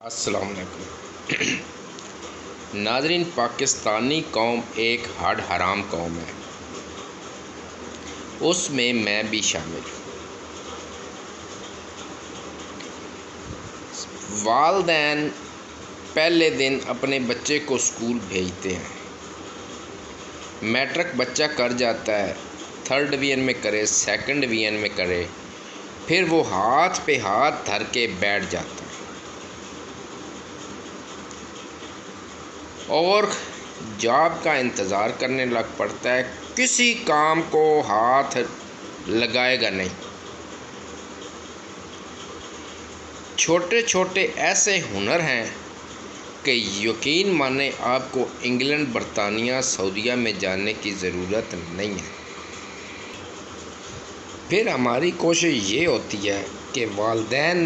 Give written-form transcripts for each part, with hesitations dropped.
السلام علیکم ناظرین، پاکستانی قوم ایک ہڈ حرام قوم ہے، اس میں میں بھی شامل ہوں۔ والدین پہلے دن اپنے بچے کو اسکول بھیجتے ہیں، میٹرک بچہ کر جاتا ہے، 3rd ڈویژن میں کرے، 2nd ڈویژن میں کرے، پھر وہ ہاتھ پہ ہاتھ دھر کے بیٹھ جاتا ہے اور جاب کا انتظار کرنے لگ پڑتا ہے، کسی کام کو ہاتھ لگائے گا نہیں۔ چھوٹے چھوٹے ایسے ہنر ہیں کہ یقین مانیں آپ کو انگلینڈ، برطانیہ، سعودیہ میں جانے کی ضرورت نہیں ہے۔ پھر ہماری کوشش یہ ہوتی ہے کہ والدین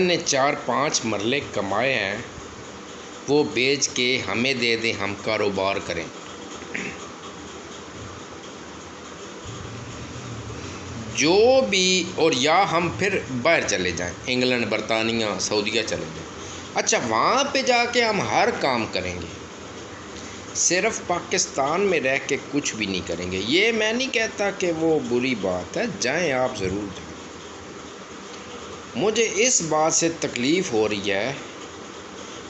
نے 4-5 مرلے کمائے ہیں وہ بیچ کے ہمیں دے دیں، ہم کاروبار کریں۔ جو بھی اور یا ہم پھر باہر چلے جائیں، انگلینڈ، برطانیہ، سعودیہ چلے جائیں۔ اچھا، وہاں پہ جا کے ہم ہر کام کریں گے، صرف پاکستان میں رہ کے کچھ بھی نہیں کریں گے۔ یہ میں نہیں کہتا کہ وہ بری بات ہے، جائیں، آپ ضرور جائیں۔ مجھے اس بات سے تکلیف ہو رہی ہے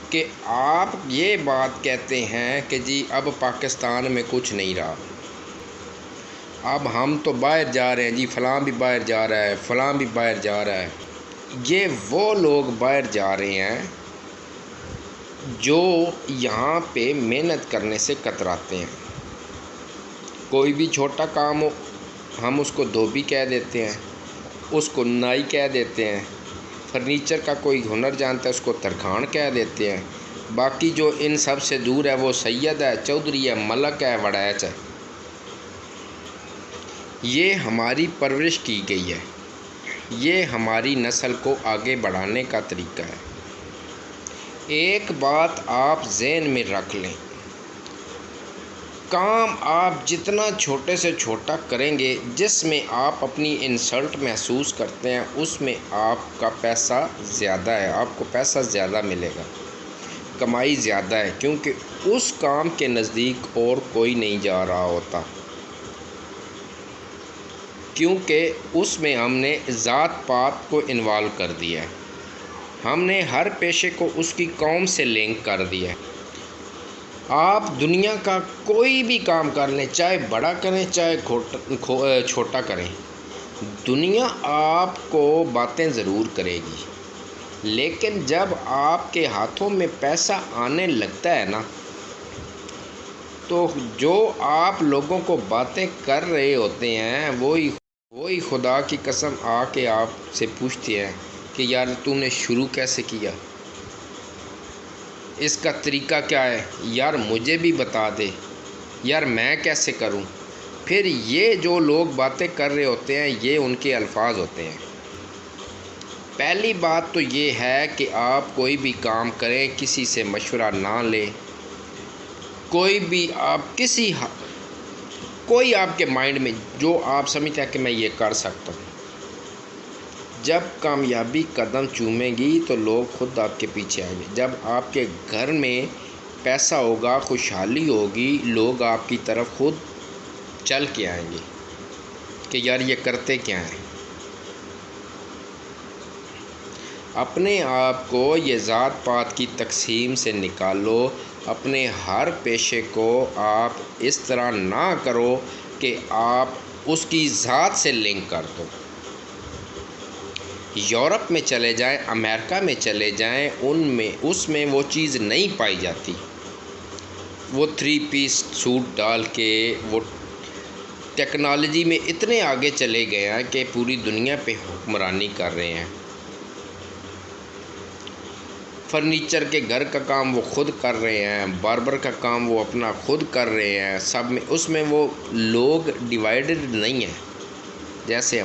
کہ آپ یہ بات کہتے ہیں کہ جی اب پاکستان میں کچھ نہیں رہا، اب ہم تو باہر جا رہے ہیں، جی فلاں بھی باہر جا رہا ہے، فلاں بھی باہر جا رہا ہے۔ یہ وہ لوگ باہر جا رہے ہیں جو یہاں پہ محنت کرنے سے کتراتے ہیں۔ کوئی بھی چھوٹا کام ہو، ہم اس کو دھوبی کہہ دیتے ہیں، اس کو نائی کہہ دیتے ہیں۔ فرنیچر کا کوئی ہنر جانتا ہے، اس کو ترکھان کہہ دیتے ہیں۔ باقی جو ان سب سے دور ہے وہ سید ہے، چودھری ہے، ملک ہے، وڑیچ ہے۔ یہ ہماری پرورش کی گئی ہے، یہ ہماری نسل کو آگے بڑھانے کا طریقہ ہے۔ ایک بات آپ ذہن میں رکھ لیں، کام آپ جتنا چھوٹے سے چھوٹا کریں گے، جس میں آپ اپنی انسلٹ محسوس کرتے ہیں، اس میں آپ کا پیسہ زیادہ ہے، آپ کو پیسہ زیادہ ملے گا، کمائی زیادہ ہے، کیونکہ اس کام کے نزدیک اور کوئی نہیں جا رہا ہوتا، کیونکہ اس میں ہم نے ذات پات کو انوالو کر دیا ہے، ہم نے ہر پیشے کو اس کی قوم سے لنک کر دیا ہے۔ آپ دنیا کا کوئی بھی کام کر لیں، چاہے بڑا کریں چاہے چھوٹا کریں، دنیا آپ کو باتیں ضرور کرے گی، لیکن جب آپ کے ہاتھوں میں پیسہ آنے لگتا ہے نا، تو جو آپ لوگوں کو باتیں کر رہے ہوتے ہیں وہی خدا کی قسم آ کے آپ سے پوچھتے ہیں کہ یار تو نے شروع کیسے کیا، اس کا طریقہ کیا ہے، یار مجھے بھی بتا دے، یار میں کیسے کروں۔ پھر یہ جو لوگ باتیں کر رہے ہوتے ہیں، یہ ان کے الفاظ ہوتے ہیں۔ پہلی بات تو یہ ہے کہ آپ کوئی بھی کام کریں، کسی سے مشورہ نہ لیں، کوئی آپ کے مائنڈ میں جو آپ سمجھتے ہیں کہ میں یہ کر سکتا ہوں، جب کامیابی قدم چومے گی تو لوگ خود آپ کے پیچھے آئیں گے۔ جب آپ کے گھر میں پیسہ ہوگا، خوشحالی ہوگی، لوگ آپ کی طرف خود چل کے آئیں گے کہ یار یہ کرتے کیا ہیں۔ اپنے آپ کو یہ ذات پات کی تقسیم سے نکالو، اپنے ہر پیشے کو آپ اس طرح نہ کرو کہ آپ اس کی ذات سے لنک کر دو۔ یورپ میں چلے جائیں، امریکہ میں چلے جائیں، اس میں وہ چیز نہیں پائی جاتی۔ وہ 3 پیس سوٹ ڈال کے وہ ٹیکنالوجی میں اتنے آگے چلے گئے ہیں کہ پوری دنیا پہ حکمرانی کر رہے ہیں۔ فرنیچر کے گھر کا کام وہ خود کر رہے ہیں، باربر کا کام وہ اپنا خود کر رہے ہیں، سب میں اس میں وہ لوگ ڈیوائیڈڈ نہیں ہیں جیسے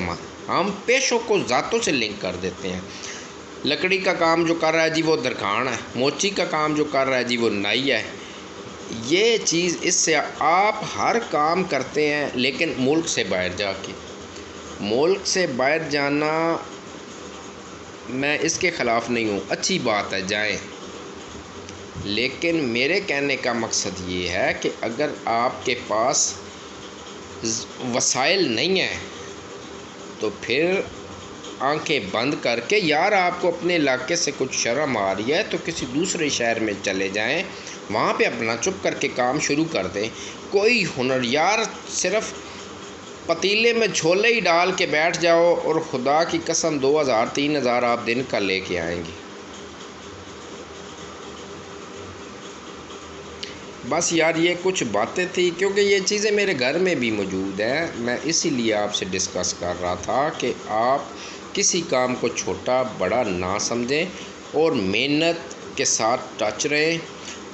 ہم پیشوں کو ذاتوں سے لنک کر دیتے ہیں۔ لکڑی کا کام جو کر رہا ہے جی وہ درخان ہے، موچی کا کام جو کر رہا ہے جی وہ نائی ہے۔ یہ چیز اس سے آپ ہر کام کرتے ہیں، لیکن ملک سے باہر جا کے، ملک سے باہر جانا میں اس کے خلاف نہیں ہوں، اچھی بات ہے، جائیں، لیکن میرے کہنے کا مقصد یہ ہے کہ اگر آپ کے پاس وسائل نہیں ہیں تو پھر آنکھیں بند کر کے، یار آپ کو اپنے علاقے سے کچھ شرم آ رہی ہے تو کسی دوسرے شہر میں چلے جائیں، وہاں پہ اپنا چپ کر کے کام شروع کر دیں۔ کوئی ہنر، یار صرف پتیلے میں چھولے ہی ڈال کے بیٹھ جاؤ اور خدا کی قسم 2000 3000 آپ دن کا لے کے آئیں گے۔ بس یار یہ کچھ باتیں تھیں، کیونکہ یہ چیزیں میرے گھر میں بھی موجود ہیں، میں اسی لیے آپ سے ڈسکس کر رہا تھا کہ آپ کسی کام کو چھوٹا بڑا نہ سمجھیں اور محنت کے ساتھ ٹچ رہیں۔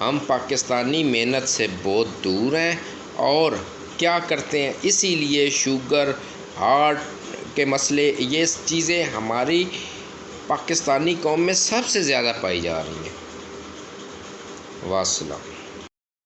ہم پاکستانی محنت سے بہت دور ہیں اور کیا کرتے ہیں، اسی لیے شوگر، ہارٹ کے مسئلے، یہ چیزیں ہماری پاکستانی قوم میں سب سے زیادہ پائی جا رہی ہیں۔ والسلام۔